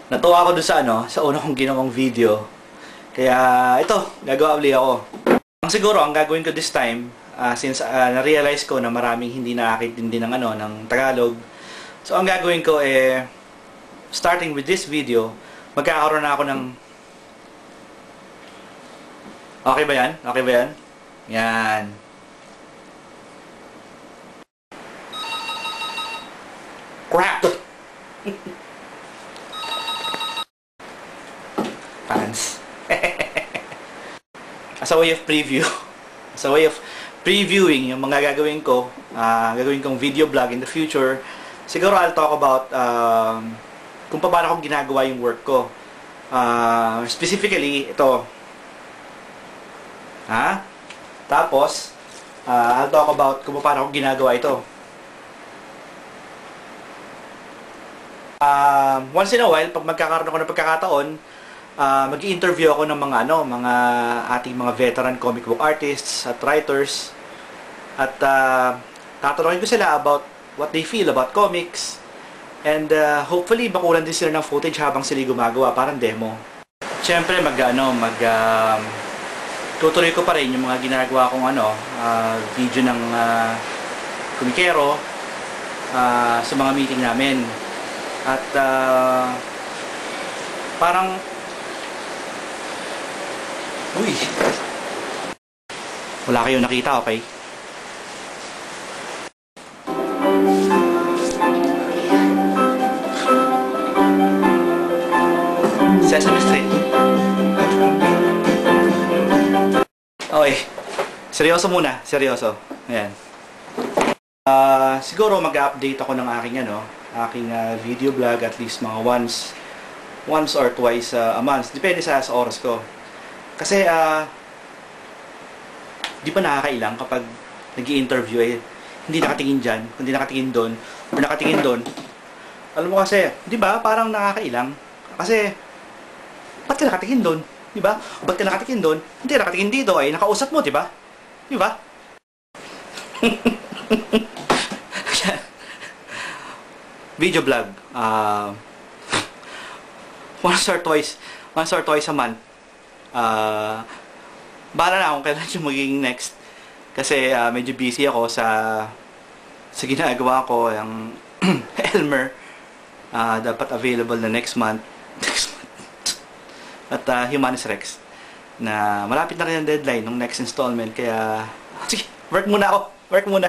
Natuwa ako doon sa sa una kong ginawang video. Kaya ito, gagawa ulit ako. Siguro ang gagawin ko this time, since na-realize ko na maraming hindi nakakaintindi ng ng Tagalog. So ang gagawin ko starting with this video, magkakaroon na ako ng Okay ba yan? Okay ba yan? Yan. Crap! Fans. As a way of preview. As a way of previewing yung mga gagawin ko, gagawin kong video vlog in the future, siguro I'll talk about kung paano ko ginagawa yung work ko. Specifically, ito. Tapos, I'll talk about kung paano ko ginagawa ito. Once in a while, pag magkakaroon ako ng pagkakataon, mag-i-interview ako ng mga ating mga veteran comic book artists at writers. At tatanungin ko sila about what they feel about comics. And hopefully, bakulan din sila ng footage habang sila gumagawa, parang demo. Siyempre, tutuloy ko pa rin yung mga ginagawa kong video ng komikero sa mga meeting namin. At parang uy, wala kayong nakita, okay? Sesame Street. Okay, seryoso muna, seryoso. Ayan. Siguro mag-update ako ng aking video vlog at least mga once or twice a month. Depende sa oras ko. Kasi di pa nakakailang kapag nag-i-interview hindi nakatingin dyan, kundi nakatingin doon, or nakatingin doon. Alam mo kasi, di ba, parang nakakailang. Kasi, ba't ka nakatingin doon? Di ba? Ba't ka nakatingin doon? Hindi nakatingin dito, nakausap mo, di ba? Di ba? Video vlog. Once or twice a month. Bahala na kung kailan yung magiging next. Kasi medyo busy ako sa ginagawa ko. Yung Elmer. Dapat available na next month. At Humanus Rex. Na malapit na rin ang deadline ng next installment. Kaya, sige, work muna ako. Work muna.